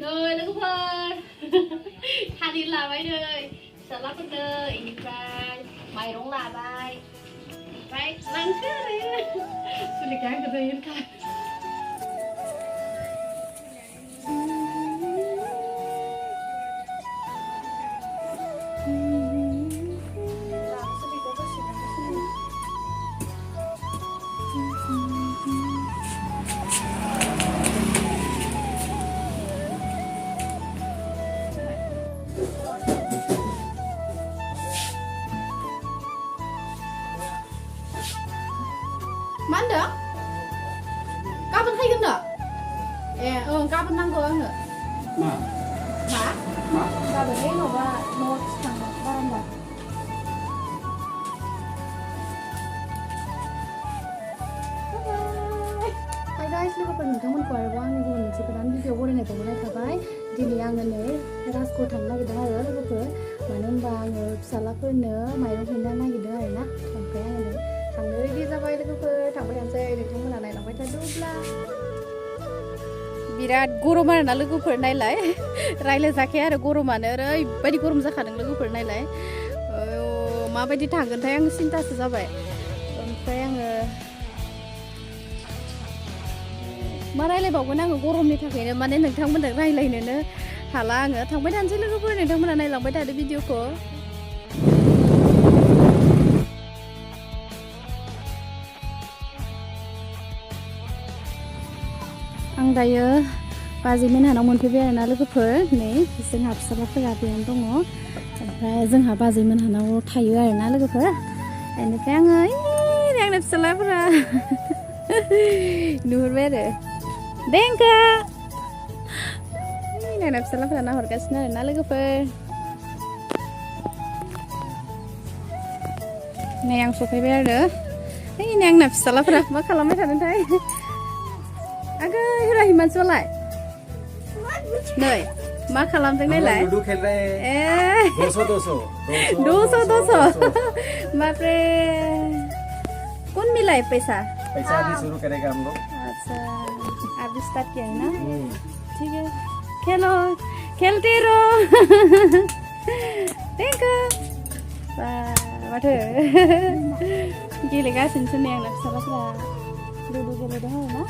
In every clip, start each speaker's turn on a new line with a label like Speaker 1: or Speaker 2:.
Speaker 1: Nơi nó cũng hơi tha đi là mấy nơi sợ lắm con nơi phải mày đúng là bài phải lăn chứ đấy xin được cái đây yên khai
Speaker 2: Mana? Kapan hai ganda? Kapan nang ko ano?
Speaker 3: Ma.
Speaker 2: Ha?
Speaker 3: Ma.
Speaker 2: Sabi ni no ba notes nang baranda. Hi guys, look up and come on for one again. Si kadan video ko rin ito muna tabay. Dili ang ne ras ko thang lagi dah ya look up. Manun bang fhisala fwrnw mairong hwina lagi dah ya na. Sampai ang ne thằng nữa đi ra bay được cơ thằng bay ăn xe được trong này là bay thay đúc la birat goro mana na logo फोर नायलाय रायलाय जाखाया आरो गरमानो ओरैबायदि गरम जाखादों लोगोफोर नायलाय माबायदि थांगोनथाय आं सिन्तासो जाबाय ओमफ्राय आङो मा रायलायबावगोन आङो गरमनि थाखायनो माने नोंथांमोनजों रायलायनोनो हाला आङो थांबाय थानोसै लोगोफोर नोंथांमोना नायलांबाय थादो भिडिअखौ आं दायो बाजैमोनहानाव मोनफैबाय आरोना लोगोफोर नै जोंहा फिसालाफोरा बेयावनो दङ ओमफ्राय जोंहा बाजैमोनहानाव थायो आरोना लोगोफोर बेनिफ्राय आङो आंना फिसालाफोरा नुहुरबाय आरो देंखो आंना फिसालाफोरा नाहरगासिनो आरोना लोगोफोर नै आं सफैबाय आरो नै आंना फिसालाफोरा मा खालामबाय थादोंथाय आगै हिरा हिमांशुआलाय नै मा खालामदों नायलाय
Speaker 3: लुडो खेल रहे हैं 200
Speaker 2: बाप रे कौन मिला है पैसा
Speaker 3: अभी शुरू करेगा हम लोग
Speaker 2: अच्छा अभी स्टार्ट किया है ना ठीक है खेलो खेलते रहो थैंक यू माथो गेलेगासिनोसो नै आंना फिसालाफोरा लुडो गेलेदों आरोना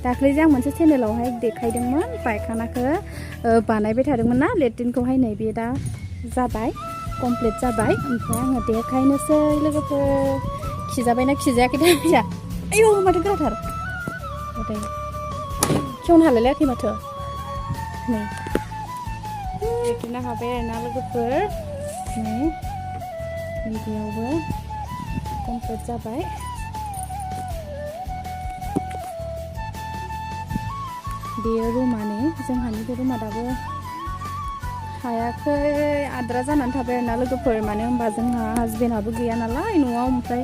Speaker 2: दाख्लै आं मोनसे चेनेलावहाय देखायदोंमोन पायखानाखौ बानायबाय थादोंमोन ना लेट्रिनखौहाय नै बे दा जाबाय कमप्लिट जाबाय ओमफ्राय आङो देखायनोसै लोगोफोर खिजाबायना खिजायाखैथाय आयौ माथो गोराथार खेवनो हालायलायाखै माथो नै लेट्रिना हाबाय आरोना लोगोफोर नै बेयावबो कमप्लिट जाबाय बेयो रुमानि जोंहानि बे रुमा दाबो हायाखै आद्रा जानानै थाबाय आरोना लोगोफोर मानो होनबा जोंहा हासबेन्डआबो गैया नालाय न'आव ओमफ्राय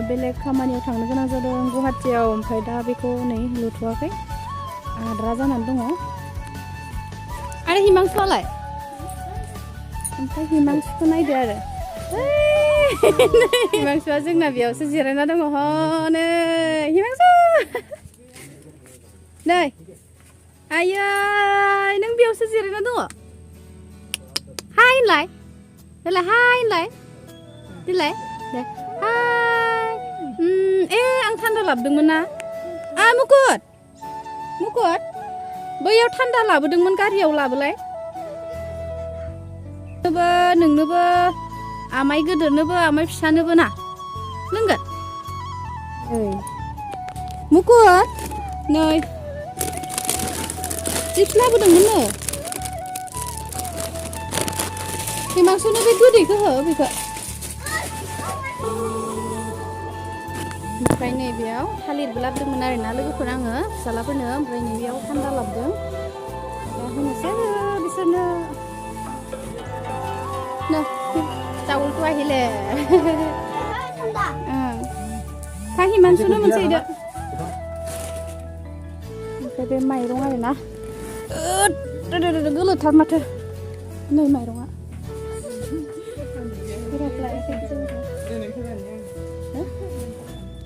Speaker 2: बेलेग खामानियाव थांनो गोनां जादों गुवाहाटियाव ओमफ्राय दा बेखौ नै लुथ'वाखै आद्रा जानानै दङ आरो हिमांशुआलाय ओमफ्राय हिमांशुखौ नायदो आरो हिमांशुआ जोंना बेयावसो जिरायना दङ हनै हिमांशु नै आयै नों बेयावसो जिरायना दङ हाय होनलाय देलाय हाय होनलाय देलाय दे हाय आं थान्दा लाबोदोंमोन ना मुकुट बैयाव थान्दा लाबोदोंमोन गारियाव लाबोलाय नोंनोबो आमाय गोदोरनोबो आमाय फिसानोबो ना लोंगोन मुकुट नै चिप्स लाबोदोंमोननो हिमांशुनो बे गोदैखौ हो बेखौ ओमफ्राय नैबेयाव थालिरबो लाबोदोंमोन आरोना लोगोफोर आङो फिसालाफोरनो ओमफ्राय नैबेयाव थान्दा लाबोदों दा होनोसै आरो बिसोरनो नो चावलखौ अहिले था हिमांशुनो मोनसे इदो ओमफ्राय बे माइरं आरोना गोलोथार माथो नै माइरंआ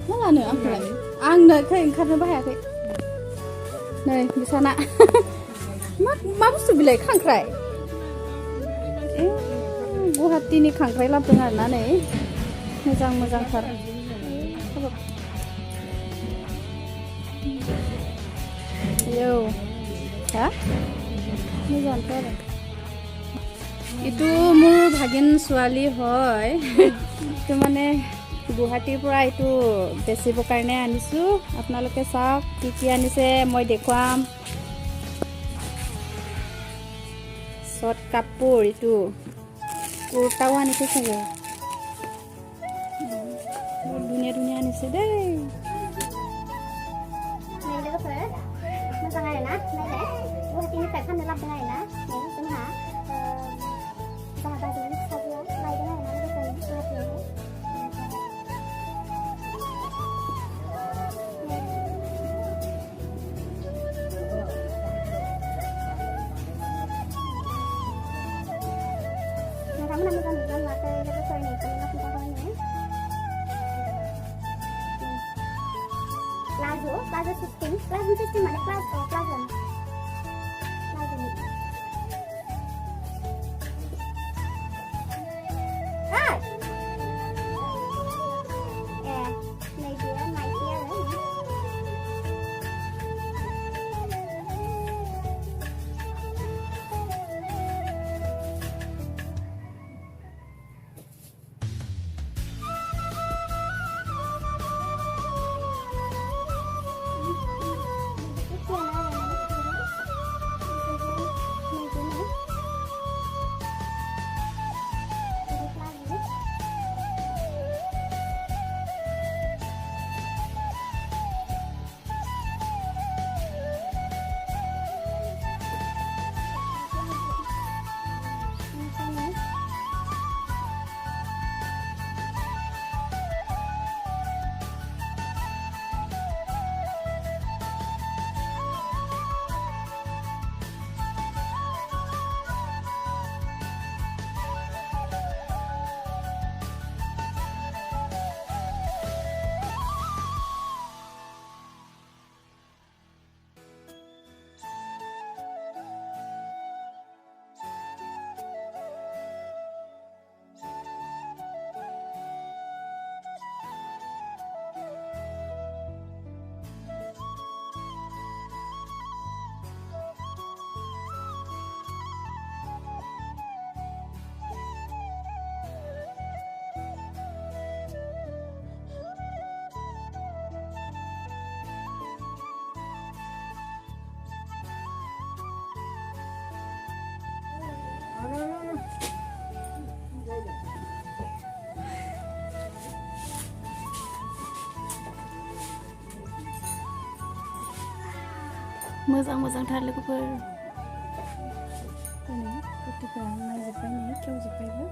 Speaker 2: मा लानो आंखौलाय आंनो ओंखारनोबो हायाखै नै बिसाना मा बुस्थु बिलाय खांख्राइ गुवाहाटीनि खांख्राइ लाबोदों आरोना नै मोजांथार आयौ हा मोजांथ' आरो इটো মোৰ ভাগিন ছোৱালী হয় তো মানে গুৱাহাটীৰ পৰা এইটো বেচিবৰ কাৰণে আনিছোঁ আপোনালোকে চাওক কি আনিছে মই দেখুৱাম শৰ্ট কাপোৰ এইটো কুৰ্তাও আনিছে চাগে ধুনীয়া আনিছে দেই
Speaker 4: Plaza 16 mana plaza plaza ni hai này dia
Speaker 2: मोजांथार लोगोफोर गथ'फोरा नायजोब्बाय नै खेवजोब्बायबो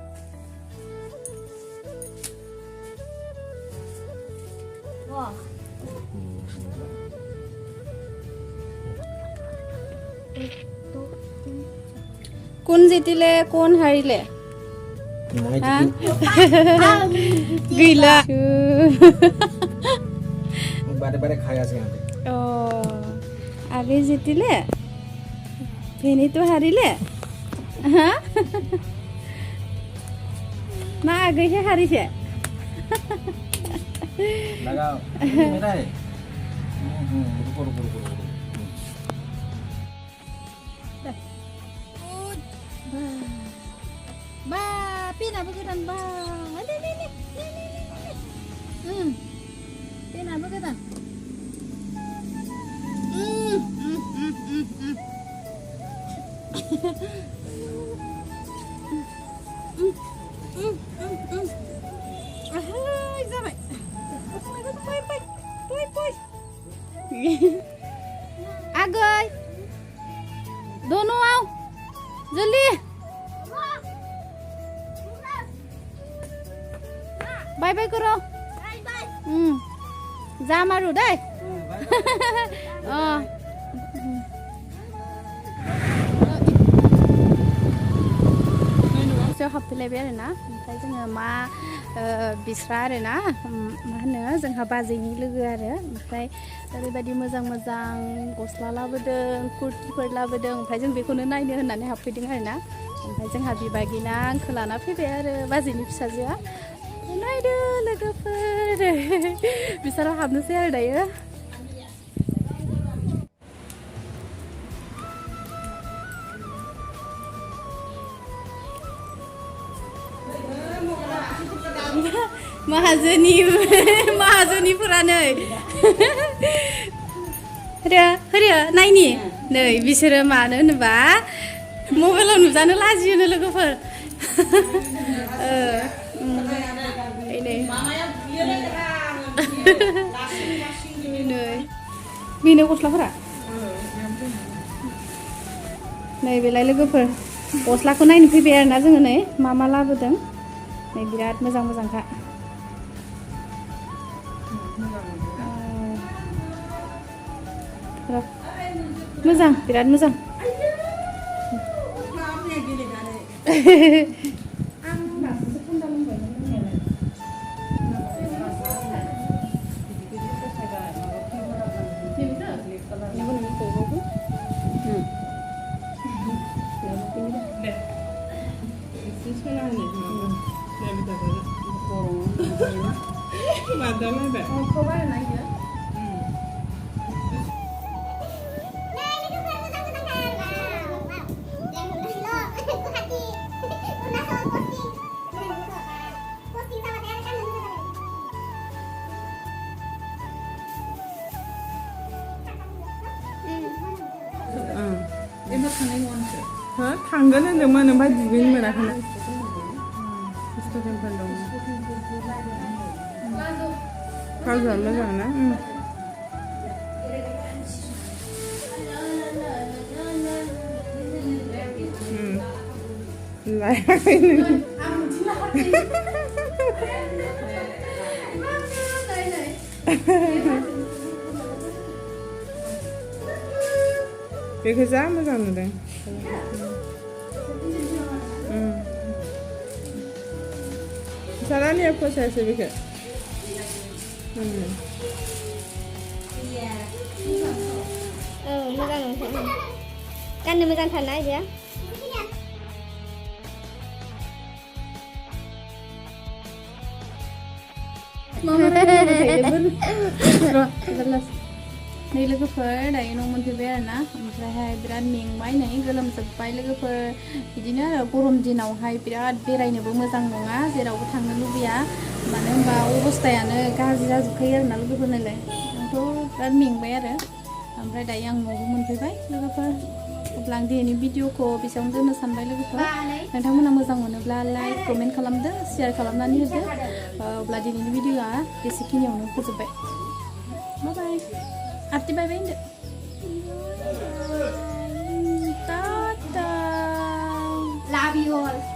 Speaker 2: কোন জিতিলে কোন হাৰিলে গিলা
Speaker 3: বাৰে খাই আছে
Speaker 2: आगे जीतिले फेनी तो हारिले हाँ ना आगे से हारी से
Speaker 3: लगाओ मेरा है रुको
Speaker 2: ba pina begitan ba ini pina begitan Sampai. Poi. Agoy. Dono आओ. जल्दी. बाय करो. जा मारू दे. हाबफैलायबाय आरोना ओमफ्राय जोङो मा बिस्रा आरोना मा होनो जोंहा बाजैनि लोगो आरो ओमफ्राय ओरैबायदि मोजां मोजां गस्ला लाबोदों कुर्तिफोर लाबोदों ओमफ्राय जों बेखौनो नायनो होननानै हाबफैदों आरोना ओमफ्राय जोंहा बिबागिना आंखौ लाना फैबाय आरो बाजैनि फिसाजोआ नायदो लोगोफोर बिसोराव हाबनोसै आरो दायो माहाजोनिफोरा नै होरो नायनि नै बिसोरो मानो होनोबा मबाइलाव नुजानो लाजियोनो लोगोफोर बेनो गस्लाफोरा नै बेलाय लोगोफोर गस्लाखौ नायनो फैबाय आरोना जोङो नै मा लाबोदों नै बिराद मोजां मोजांखा मोजां बिराद मोजां
Speaker 5: थांगोन होनदोंमोन ओमफ्राय दुगैनो मोनाखैमोन स्टुडेन्टफोर दं कालसार मोजां ना लायाखै बेखौ जा मोजां नुदों Salahnya apa saya sebutkan?
Speaker 4: Mogang kan demikian sana aja.
Speaker 2: नै लोगोफोर दायो न' मोनफैबाय आरोना ओमफ्रायहाय बिराद मेंबाय नै गोलोमजोब्बाय लोगोफोर बिदिनो आरो गरम दिनावहाय बिराद बेरायनोबो मोजां नङा जेरावबो थांनो लुबैया मानो होनबा अबस्थायानो गाज्रि जाजोबखायो आरोना लोगोफोर नालाय आंथ' बिराद मेंबाय आरो ओमफ्राय दायो आं न'आवबो मोनफैबाय लोगोफोर अब्ला आं दिनैनि भिडिअखौ बेसेबां दोननो सानबाय लोगोफोर नोंथांमोना मोजां मोनोब्ला लाइक कमेन्ट खालामदो शेयार खालामनानै होदो अब्ला दिनैनि भिडिअआ एसेखिनियावनो फोजोबबाय बाय Arti bye bye enggak? Tata.
Speaker 4: Love you all.